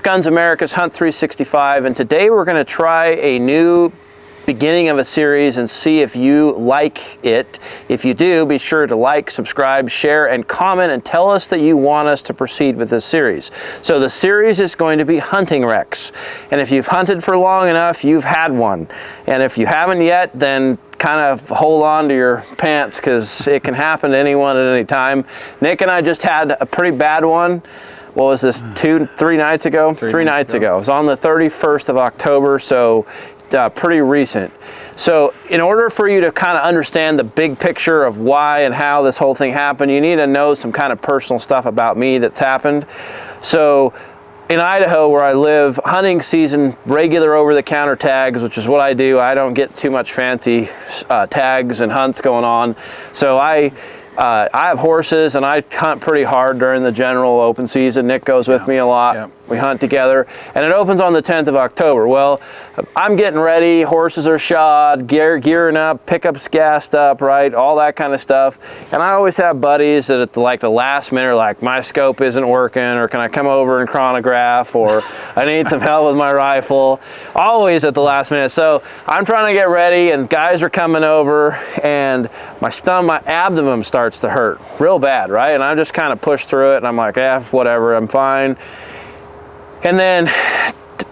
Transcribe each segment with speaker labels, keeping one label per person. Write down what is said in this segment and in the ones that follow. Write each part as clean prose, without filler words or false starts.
Speaker 1: GunsAmerica's Hunt 365, and today we're going to try a new beginning of a series and see if you like it. If you do, be sure to like, subscribe, share, and comment, and tell us that you want us to proceed with this series. So the series is going to be hunting wrecks, and if you've hunted for long enough, you've had one, and if you haven't yet, then kind of hold on to your pants, because it can happen to anyone at any time. Nick and I just had a pretty bad one. What was this, three nights ago? Three nights ago. It was on the 31st of October, so pretty recent. So in order for you to kind of understand the big picture of why and how this whole thing happened, you need to know some kind of personal stuff about me that's happened. So in Idaho, where I live, hunting season, regular over-the-counter tags, which is what I do. I don't get too much fancy tags and hunts going on. So I have horses, and I hunt pretty hard during the general open season. Nick goes with me a lot. Yep. We hunt together, and it opens on the 10th of October. Well, I'm getting ready, horses are shod, gearing up, pickups gassed up, right, all that kind of stuff. And I always have buddies that at the last minute are like, my scope isn't working, or can I come over and chronograph, or I need some help with my rifle, always at the last minute. So I'm trying to get ready, and guys are coming over, and my abdomen starts to hurt real bad, right? And I just kind of push through it, and I'm like, yeah, whatever, I'm fine. And then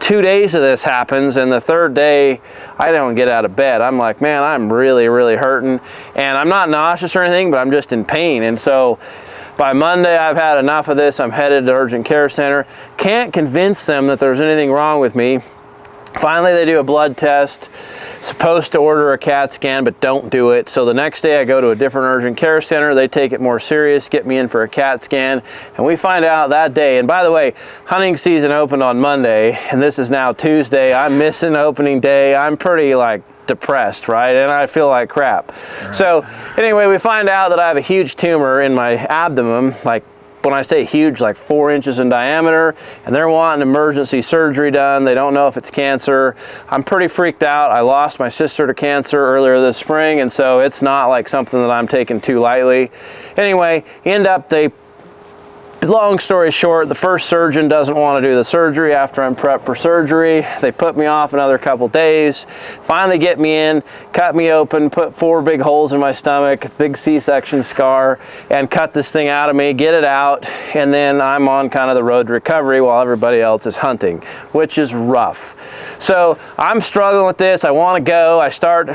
Speaker 1: 2 days of this happens, and the third day I don't get out of bed. I'm like, man, I'm really, really hurting, and I'm not nauseous or anything, but I'm just in pain. And so by Monday, I've had enough of this. I'm headed to urgent care center. Can't convince them that there's anything wrong with me. Finally, they do a blood test. Supposed to order a CAT scan, but don't do it. So the next day I go to a different urgent care center. They take it more serious, get me in for a CAT scan, and we find out that day. And by the way, hunting season opened on Monday, and this is now Tuesday. I'm missing opening day. I'm pretty depressed, right? And I feel like crap. Right. So anyway, we find out that I have a huge tumor in my abdomen, when I say huge, 4 inches in diameter, and they're wanting emergency surgery done. They don't know if it's cancer. I'm pretty freaked out. I lost my sister to cancer earlier this spring, and so it's not something that I'm taking too lightly. Anyway, long story short, the first surgeon doesn't want to do the surgery after I'm prepped for surgery. They put me off another couple days, finally get me in, cut me open, put 4 big holes in my stomach, big C-section scar, and cut this thing out of me, get it out, and then I'm on kind of the road to recovery while everybody else is hunting, which is rough. So I'm struggling with this. I want to go. I start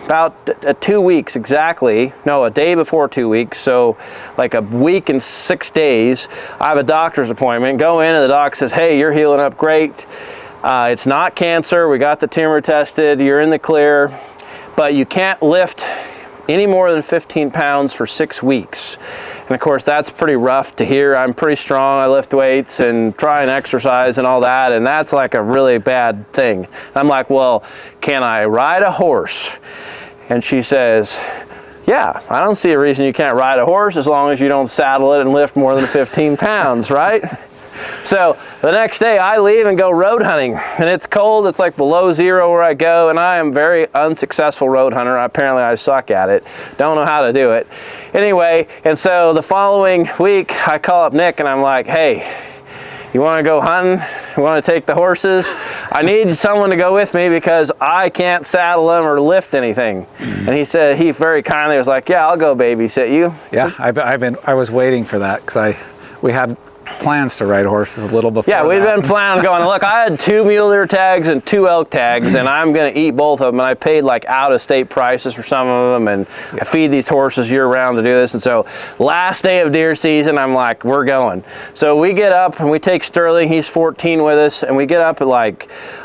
Speaker 1: about 2 weeks exactly, no, a day before 2 weeks, so a week and 6 days. I have a doctor's appointment, go in, and the doc says, hey, you're healing up great. It's not cancer, we got the tumor tested, you're in the clear, but you can't lift any more than 15 pounds for 6 weeks. And of course, that's pretty rough to hear. I'm pretty strong, I lift weights and try and exercise and all that, and that's a really bad thing. I'm like, well, can I ride a horse? And she says, yeah, I don't see a reason you can't ride a horse as long as you don't saddle it and lift more than 15 pounds, right? So the next day I leave and go road hunting, and it's cold, it's below zero where I go, and I am a very unsuccessful road hunter. Apparently I suck at it, don't know how to do it. Anyway, and so the following week I call up Nick and I'm like, hey, you want to go hunting? You want to take the horses? I need someone to go with me because I can't saddle them or lift anything. And he very kindly was like, yeah, I'll go babysit you.
Speaker 2: Yeah, I was waiting for that because we had plans to ride horses a little before.
Speaker 1: Yeah, we'd been planning on going. Look, I had 2 mule deer tags and 2 elk tags, and I'm going to eat both of them. And I paid out-of-state prices for some of them, and I feed these horses year-round to do this. And so last day of deer season, I'm like, we're going. So we get up and we take Sterling. He's 14 with us, and we get up at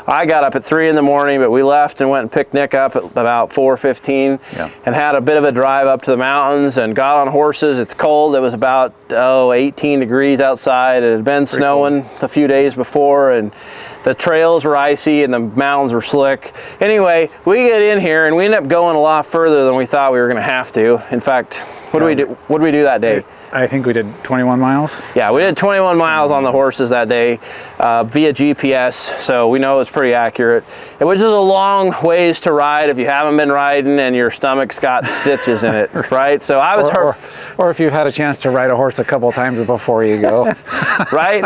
Speaker 1: I got up at 3 in the morning, but we left and went and picked Nick up at about 4:15, and had a bit of a drive up to the mountains and got on horses. It's cold. It was about 18 degrees outside. It had been snowing a few days before, and the trails were icy and the mountains were slick. Anyway, we get in here and we end up going a lot further than we thought we were going to have to. In fact, what did we do that day?
Speaker 2: I think we did 21 miles.
Speaker 1: Yeah, we did 21 miles on the horses that day via GPS, so we know it's pretty accurate. Which is a long ways to ride if you haven't been riding and your stomach's got stitches in it, right? So I was hurt.
Speaker 2: Or if you've had a chance to ride a horse a couple times before you go.
Speaker 1: Right?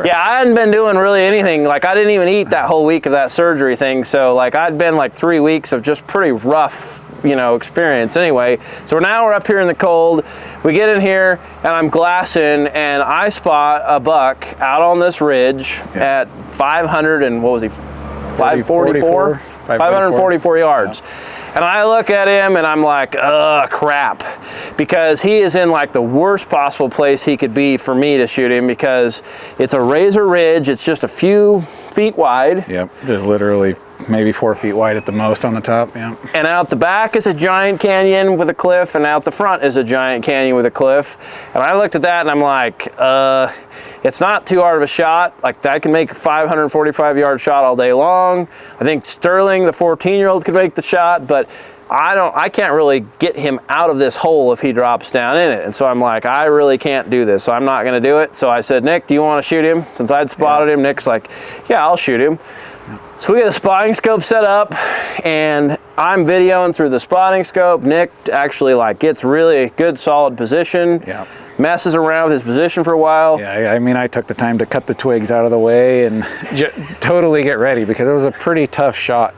Speaker 1: Yeah, I hadn't been doing really anything. Like, I didn't even eat that whole week of that surgery thing. So, like, I'd been like 3 weeks of just pretty rough, you know, experience anyway. So now we're up here in the cold. We get in here and I'm glassing and I spot a buck out on this ridge at 500 and what was he? 544? 544 yards. And I look at him and I'm like, ugh, crap. Because he is in like the worst possible place he could be for me to shoot him, because it's a razor ridge. It's just a few feet wide.
Speaker 2: Yep, just literally maybe 4 feet wide at the most on the top, yeah.
Speaker 1: And out the back is a giant canyon with a cliff, and out the front is a giant canyon with a cliff. And I looked at that and I'm like, it's not too hard of a shot. Like, I can make a 545 yard shot all day long. I think Sterling, the 14-year-old, could make the shot, but I can't really get him out of this hole if he drops down in it. And so I'm like, I really can't do this, so I'm not gonna do it. So I said, Nick, do you wanna shoot him? Since I'd spotted him, Nick's like, yeah, I'll shoot him. So we get the spotting scope set up and I'm videoing through the spotting scope. Nick actually like gets really a good solid position.
Speaker 2: Yeah.
Speaker 1: Messes around with his position for a while.
Speaker 2: Yeah, I mean, I took the time to cut the twigs out of the way and totally get ready, because it was a pretty tough shot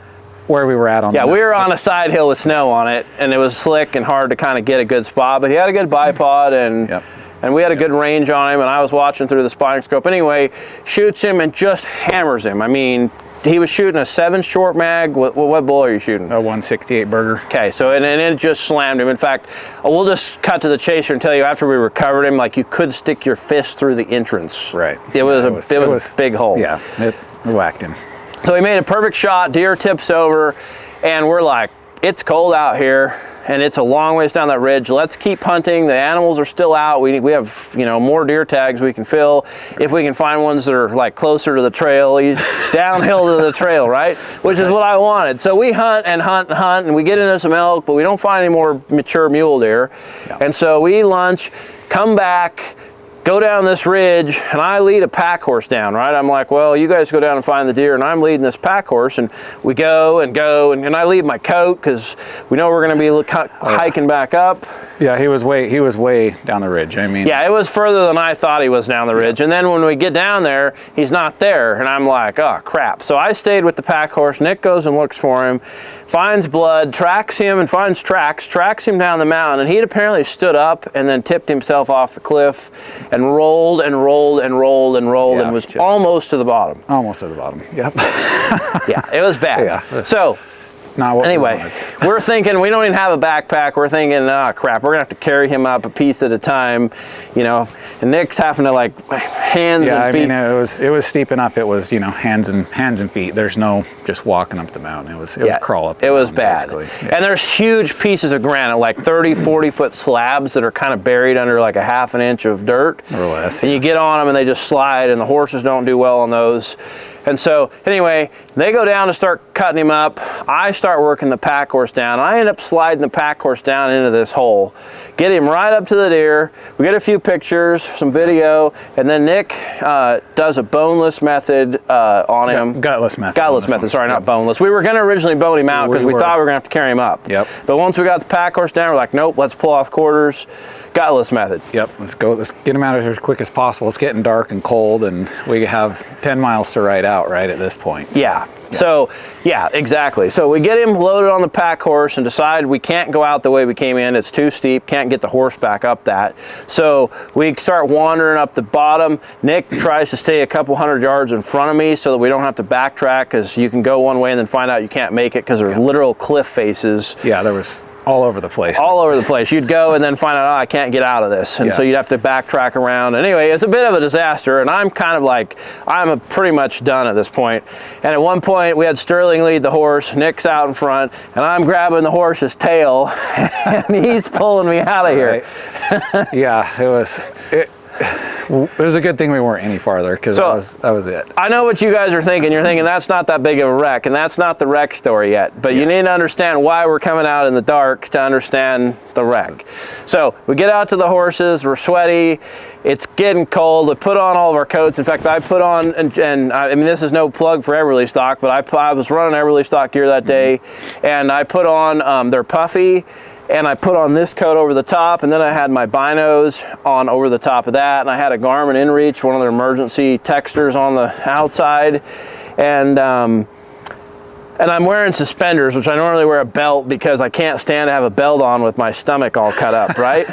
Speaker 2: where we were at on.
Speaker 1: Yeah, we were on a side hill with snow on it, and it was slick and hard to kind of get a good spot, but he had a good bipod, and we had a good range on him, and I was watching through the spotting scope. Anyway, shoots him and just hammers him. I mean, he was shooting a 7 short mag. What bull are you shooting?
Speaker 2: A 168 burger.
Speaker 1: Okay, so and it just slammed him. In fact, we'll just cut to the chaser and tell you, after we recovered him, like, you could stick your fist through the entrance.
Speaker 2: Right.
Speaker 1: It was a big hole.
Speaker 2: Yeah, it whacked him.
Speaker 1: So he made a perfect shot. Deer tips over, and we're like, it's cold out here, and it's a long ways down that ridge. Let's keep hunting. The animals are still out. We have, you know, more deer tags we can fill. If we can find ones that are like closer to the trail, downhill to the trail, right? Which is what I wanted. So we hunt and hunt and hunt, and we get into some elk, but we don't find any more mature mule deer. Yeah. And so we eat lunch, come back, go down this ridge, and I lead a pack horse down, right? I'm like, well, you guys go down and find the deer, and I'm leading this pack horse, and we go, and I leave my coat because we know we're going to be hiking back up.
Speaker 2: Yeah, he was way down the ridge. I mean,
Speaker 1: yeah, it was further than I thought he was down the ridge. And then when we get down there, he's not there, and I'm like, oh crap. So I stayed with the pack horse. Nick goes and looks for him, finds blood, tracks him and finds tracks him down the mountain, and he'd apparently stood up and then tipped himself off the cliff and rolled and rolled and rolled and rolled, and was almost to the bottom.
Speaker 2: Almost to the bottom. Yep.
Speaker 1: Yeah, it was bad.
Speaker 2: Yeah.
Speaker 1: So anyway, we're thinking, we don't even have a backpack. We're thinking, oh crap, we're gonna have to carry him up a piece at a time, you know. And Nick's having to like hands and feet.
Speaker 2: Yeah, I mean, it was steep enough. It was, you know, hands and feet. There's no just walking up the mountain. It was crawl up.
Speaker 1: It was bad. Yeah. And there's huge pieces of granite, like 30, 40 foot slabs that are kind of buried under like a half an inch of dirt.
Speaker 2: Or less.
Speaker 1: And you get on them and they just slide, and the horses don't do well on those. And so anyway, they go down to start cutting him up. I start working the pack horse down. I end up sliding the pack horse down into this hole, get him right up to the deer. We get a few pictures, some video, and then Nick does a boneless method on him.
Speaker 2: Gutless method.
Speaker 1: Gutless method, sorry, not boneless. We were going to originally bone him out because we thought we were going to have to carry him up.
Speaker 2: Yep.
Speaker 1: But once we got the pack horse down, we're like, nope, let's pull off quarters. Gutless method.
Speaker 2: Yep, let's get him out of here as quick as possible. It's getting dark and cold, and we have 10 miles to ride out right at this point.
Speaker 1: Yeah. So, yeah, exactly. So we get him loaded on the pack horse and decide we can't go out the way we came in. It's too steep, can't get the horse back up that. So we start wandering up the bottom. Nick tries to stay a couple hundred yards in front of me so that we don't have to backtrack, because you can go one way and then find out you can't make it because there's literal cliff faces.
Speaker 2: Yeah, there was all over the place.
Speaker 1: All over the place. You'd go and then find out, oh, I can't get out of this. And so you'd have to backtrack around. Anyway, it's a bit of a disaster, and I'm kind of like, I'm pretty much done at this point. And at one point, we had Sterling lead the horse, Nick's out in front, and I'm grabbing the horse's tail, and he's pulling me out of here.
Speaker 2: Right. Yeah, it was a good thing we weren't any farther, because that was it.
Speaker 1: I know what you guys are thinking. You're thinking that's not that big of a wreck, and that's not the wreck story yet. But you need to understand why we're coming out in the dark to understand the wreck. So we get out to the horses. We're sweaty. It's getting cold. We put on all of our coats. In fact, I put on, and I mean, this is no plug for Everly stock, but I was running Everly stock gear that day, and I put on, they're puffy, and I put on this coat over the top, and then I had my binos on over the top of that, and I had a Garmin inReach, one of their emergency texters, on the outside, and I'm wearing suspenders, which I normally wear a belt because I can't stand to have a belt on with my stomach all cut up, right?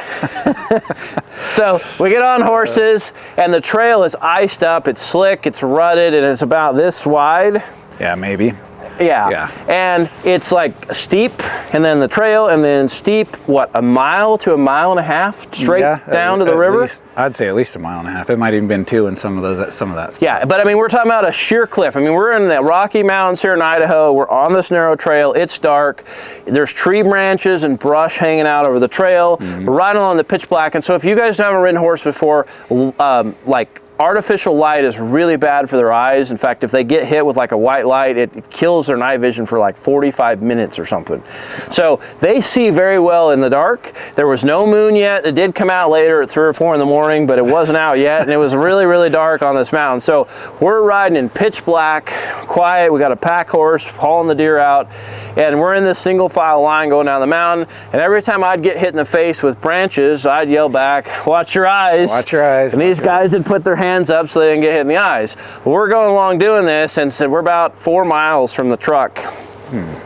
Speaker 1: So we get on horses, and the trail is iced up, it's slick, it's rutted, and it's about this wide.
Speaker 2: Yeah, maybe.
Speaker 1: Yeah. And it's like steep, and then the trail, and then steep, what, a mile to a mile and a half straight down to the river?
Speaker 2: Least, I'd say at least a mile and a half. It might even been 2 in some of that spot.
Speaker 1: Yeah, but I mean, we're talking about a sheer cliff. I mean, we're in the Rocky Mountains here in Idaho. We're on this narrow trail. It's dark. There's tree branches and brush hanging out over the trail. We're riding along the pitch black. And so if you guys haven't ridden horse before, like, artificial light is really bad for their eyes. In fact, if they get hit with like a white light, it kills their night vision for like 45 minutes or something. So they see very well in the dark. There was no moon yet. It did come out later at 3 or 4 in the morning, but it wasn't out yet, and it was really, really dark on this mountain. So we're riding in pitch black, quiet. We got a pack horse hauling the deer out, and we're in this single file line going down the mountain, and every time I'd get hit in the face with branches, I'd yell back, "Watch your eyes."
Speaker 2: Watch your eyes.
Speaker 1: And these guys would put their hands up so they didn't get hit in the eyes. Well, we're going along doing this, and so we're about 4 miles from the truck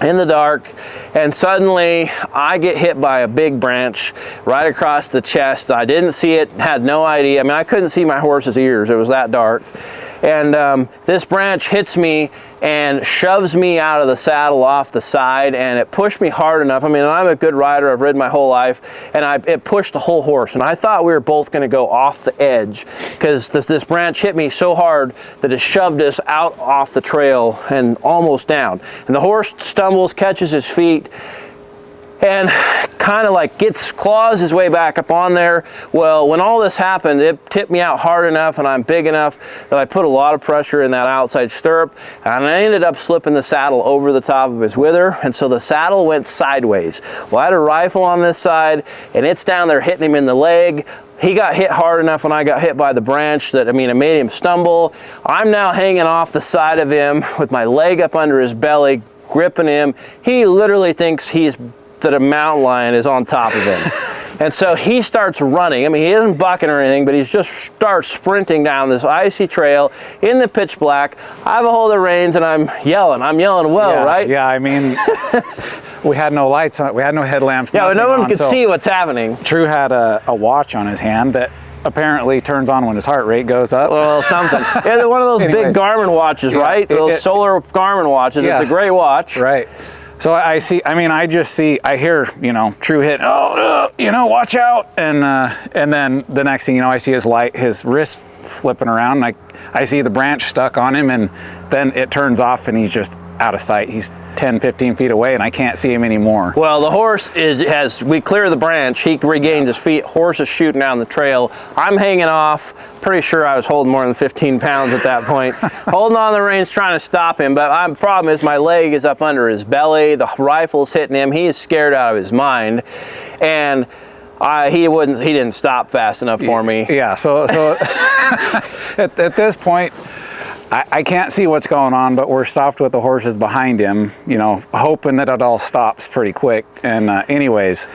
Speaker 1: in the dark, and suddenly I get hit by a big branch right across the chest. I didn't see it, had no idea. I mean, I couldn't see my horse's ears. It was that dark. And this branch hits me and shoves me out of the saddle off the side, and it pushed me hard enough. I mean, I'm a good rider, I've ridden my whole life, and it pushed the whole horse, and I thought we were both going to go off the edge because this branch hit me so hard that it shoved us out off the trail and almost down. And the horse stumbles, catches his feet, and kind of like claws his way back up on there. Well, when all this happened, it tipped me out hard enough, and I'm big enough that I put a lot of pressure in that outside stirrup, and I ended up slipping the saddle over the top of his wither, and so the saddle went sideways. Well, I had a rifle on this side, and it's down there hitting him in the leg. He got hit hard enough when I got hit by the branch that, I mean, it made him stumble. I'm now hanging off the side of him with my leg up under his belly, gripping him. He literally thinks that a mountain lion is on top of him. And so he starts running. I mean, he isn't bucking or anything, but he just starts sprinting down this icy trail in the pitch black. I have a hold of the reins, and I'm yelling well, right?
Speaker 2: Yeah, I mean, we had no lights on, we had no headlamps.
Speaker 1: Yeah, but no one could see what's happening.
Speaker 2: True had a watch on his hand that apparently turns on when his heart rate goes up.
Speaker 1: Well, something. Yeah, one of those big Garmin watches, right? Those solar Garmin watches. Yeah. It's a great watch.
Speaker 2: Right. So I hear, True hit, watch out. And then the next thing you know, I see his wrist flipping around. And I see the branch stuck on him, and then it turns off, and he's just out of sight. He's 10, 15 feet away, and I can't see him anymore.
Speaker 1: Well, the horse we clear the branch, he regained his feet, horse is shooting down the trail. I'm hanging off, pretty sure I was holding more than 15 pounds at that point. Holding on the reins, trying to stop him, but the problem is my leg is up under his belly, the rifle's hitting him, he is scared out of his mind, and he didn't stop fast enough for me.
Speaker 2: Yeah, so at this point, I can't see what's going on, but we're stopped with the horses behind him, hoping that it all stops pretty quick. And anyways,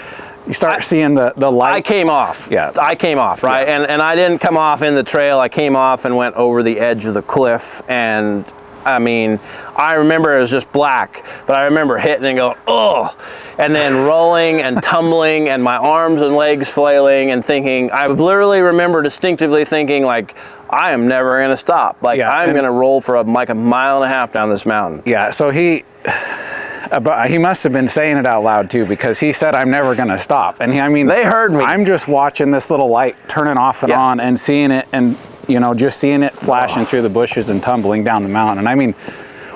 Speaker 2: you start seeing the light.
Speaker 1: I came off.
Speaker 2: Yeah.
Speaker 1: I came off, right? Yeah. And I didn't come off in the trail. I came off and went over the edge of the cliff. And I mean, I remember it was just black, but I remember hitting and going, oh, and then rolling and tumbling and my arms and legs flailing and thinking, I literally remember distinctively thinking, like, I am never going to stop. Like, I'm going to roll for a mile and a half down this mountain.
Speaker 2: Yeah, so he must have been saying it out loud too, because he said, I'm never going to stop. And
Speaker 1: they heard me.
Speaker 2: I'm just watching this little light turning off and on and seeing it, and just seeing it flashing through the bushes and tumbling down the mountain. And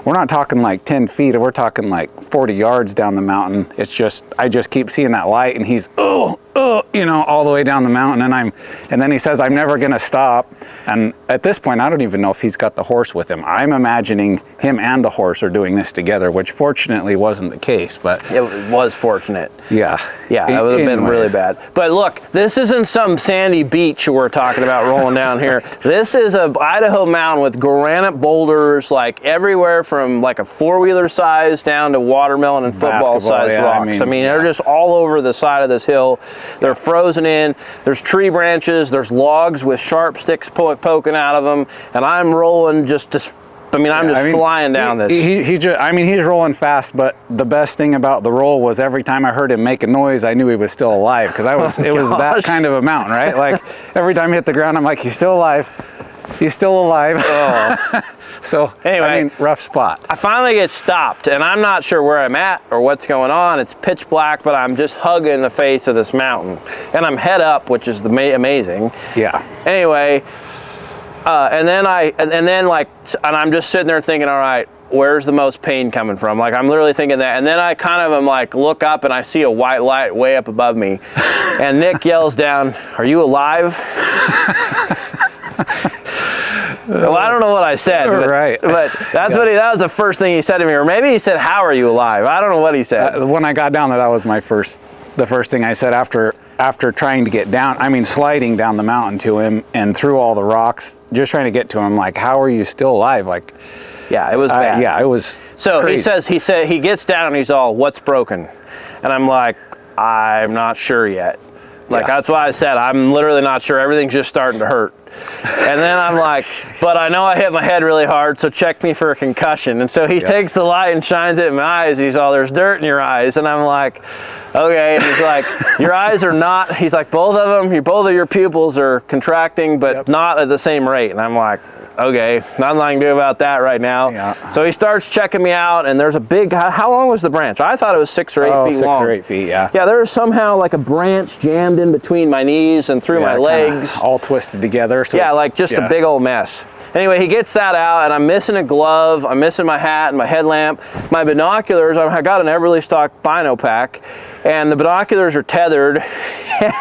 Speaker 2: we're not talking like 10 feet, we're talking like 40 yards down the mountain. It's just, I just keep seeing that light, and he's, you know, all the way down the mountain, and then he says, I'm never gonna stop. And at this point, I don't even know if he's got the horse with him. I'm imagining him and the horse are doing this together, which fortunately wasn't the case, but
Speaker 1: it was fortunate.
Speaker 2: Yeah.
Speaker 1: Yeah, that would have been really bad. But look, this isn't some sandy beach we're talking about rolling down here. This is a Idaho mountain with granite boulders, like everywhere from like a four-wheeler size down to watermelon and football size rocks. I mean, they're just all over the side of this hill. They're frozen in. There's tree branches. There's logs with sharp sticks poking out of them. And I'm rolling just flying down this.
Speaker 2: He's rolling fast, but the best thing about the roll was every time I heard him make a noise, I knew he was still alive, because it was that kind of a mountain, right? Like every time he hit the ground, I'm like, he's still alive. He's still alive. Oh. So anyway, I mean, rough spot.
Speaker 1: I finally get stopped, and I'm not sure where I'm at or what's going on. It's pitch black, but I'm just hugging the face of this mountain, and I'm head up, which is amazing.
Speaker 2: Yeah.
Speaker 1: Anyway, and I'm just sitting there thinking, all right, where's the most pain coming from? Like, I'm literally thinking that, and then I kind of am like, look up, and I see a white light way up above me, and Nick yells down, "Are you alive?" Well, I don't know what I said, but that's that was the first thing he said to me, or maybe he said, "How are you alive?" I don't know what he said.
Speaker 2: When I got down there, that was the first thing I said after trying to get down. I mean, sliding down the mountain to him and through all the rocks, just trying to get to him. Like, how are you still alive? Like,
Speaker 1: yeah, it was bad.
Speaker 2: Yeah, it was.
Speaker 1: So
Speaker 2: crazy.
Speaker 1: he gets down and he's all, "What's broken?" And I'm like, "I'm not sure yet." Like, that's why I said, I'm literally not sure. Everything's just starting to hurt. And then I'm like, "But I know I hit my head really hard, so check me for a concussion." And so he takes the light and shines it in my eyes. He's all, "There's dirt in your eyes." And I'm like, "Okay." And he's like, "Your eyes are not," he's like, both of your pupils are contracting, but not at the same rate." And I'm like, "Okay, nothing I can do about that right now."
Speaker 2: Yeah.
Speaker 1: So he starts checking me out, and there's a big, how long was the branch? I thought it was 6 or 8 feet long.
Speaker 2: 6 or 8 feet, yeah.
Speaker 1: Yeah, there was somehow like a branch jammed in between my knees and through my legs.
Speaker 2: All twisted together. So
Speaker 1: yeah, like just a big old mess. Anyway, he gets that out, and I'm missing a glove, I'm missing my hat and my headlamp. My binoculars, I got an Everly stock bino pack, and the binoculars are tethered,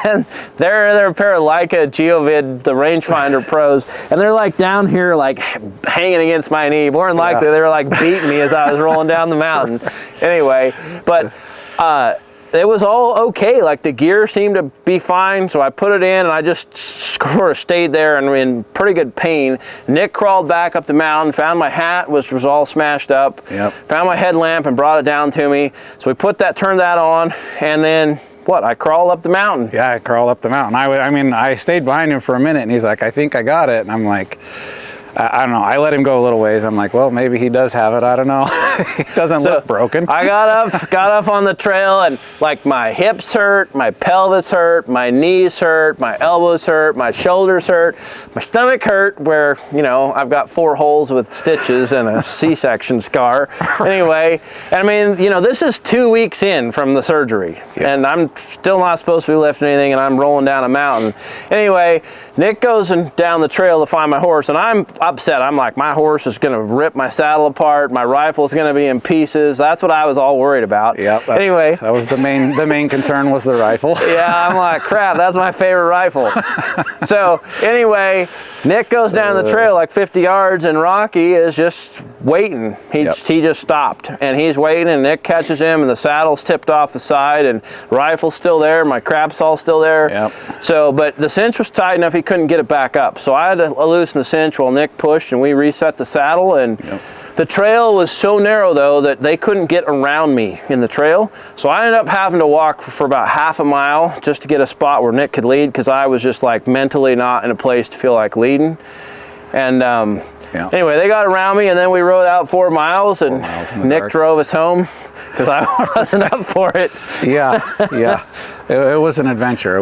Speaker 1: and they're a pair of Leica Geovid, the rangefinder pros, and they're like down here, like hanging against my knee. More than likely, they were like beating me as I was rolling down the mountain. Anyway, but it was all okay. Like, the gear seemed to be fine, so I put it in, and I just sort of stayed there and in pretty good pain. Nick crawled back up the mountain, found my hat, which was all smashed up. Found my headlamp and brought it down to me. So we turned that on, and then I crawled up the mountain.
Speaker 2: Yeah, I crawled up the mountain. I stayed behind him for a minute, and he's like, "I think I got it." And I'm like, I don't know. I let him go a little ways. I'm like, well, maybe he does have it. I don't know. He doesn't look broken.
Speaker 1: I got up on the trail, and like my hips hurt, my pelvis hurt, my knees hurt, my elbows hurt, my shoulders hurt, my stomach hurt, where, I've got 4 holes with stitches and a C-section scar. Anyway, I mean, this is 2 weeks in from the surgery, and I'm still not supposed to be lifting anything, and I'm rolling down a mountain. Anyway, Nick goes down the trail to find my horse, and I'm upset. I'm like, my horse is going to rip my saddle apart. My rifle's going to be in pieces. That's what I was all worried about. Anyway,
Speaker 2: that was the main concern was the rifle.
Speaker 1: Yeah, I'm like, crap, that's my favorite rifle. So anyway, Nick goes down the trail like 50 yards, and Rocky is just waiting. He just stopped, and he's waiting, and Nick catches him, and the saddle's tipped off the side, and rifle's still there, my crap's all still there. So, but the cinch was tight enough he couldn't get it back up. So I had to loosen the cinch while Nick pushed, and we reset the saddle, and the trail was so narrow, though, that they couldn't get around me in the trail. So I ended up having to walk for about half a mile just to get a spot where Nick could lead, because I was just like mentally not in a place to feel like leading. And anyway, they got around me, and then we rode out 4 miles, and Nick drove us home because I wasn't up for it.
Speaker 2: It was an adventure.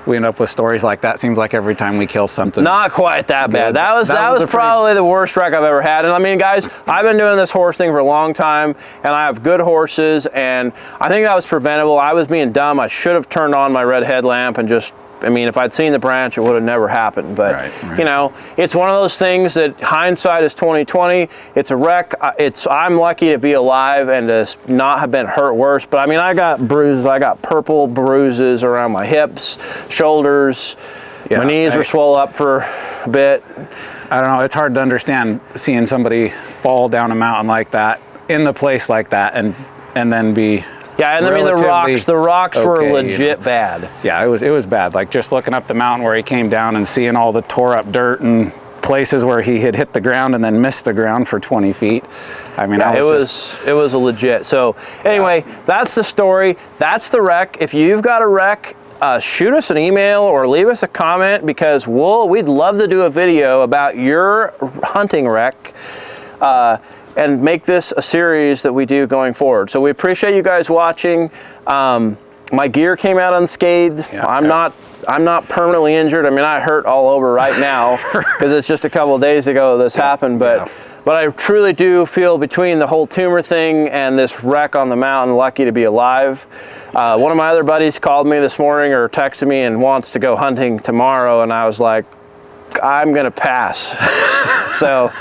Speaker 2: We end up with stories like that. Seems like every time we kill something. Not
Speaker 1: quite that bad. That was probably the worst wreck I've ever had. And I mean, guys, I've been doing this horse thing for a long time, and I have good horses, and I think that was preventable. I was being dumb. I should have turned on my red headlamp and just I mean, if I'd seen the branch, it would have never happened. But
Speaker 2: right.
Speaker 1: you know, it's one of those things that hindsight is 20/20. It's a wreck. I'm lucky to be alive and to not have been hurt worse. But I mean, I got bruises. I got purple bruises around my hips, shoulders. Yeah, my knees were swollen up for a bit.
Speaker 2: I don't know. It's hard to understand seeing somebody fall down a mountain like that, in the place like that, and then be.
Speaker 1: Yeah, and I mean the rocks were legit bad.
Speaker 2: Yeah, it was bad. Like just looking up the mountain where he came down and seeing all the tore up dirt and places where he had hit the ground and then missed the ground for 20 feet. I mean,
Speaker 1: yeah, it was a legit. So anyway, that's the story. That's the wreck. If you've got a wreck, shoot us an email or leave us a comment, because we'd love to do a video about your hunting wreck. And make this a series that we do going forward. So we appreciate you guys watching. My gear came out unscathed. Yeah, I'm not permanently injured. I mean, I hurt all over right now because it's just a couple of days ago this happened. But I truly do feel, between the whole tumor thing and this wreck on the mountain, lucky to be alive. One of my other buddies called me this morning or texted me and wants to go hunting tomorrow, and I was like, I'm gonna pass. So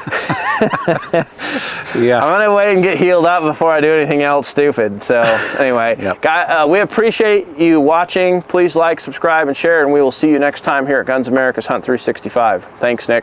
Speaker 1: yeah, I'm gonna wait and get healed up before I do anything else stupid. So anyway, guys, we appreciate you watching. Please like, subscribe, and share, and we will see you next time here at Guns America's Hunt 365. Thanks, Nick.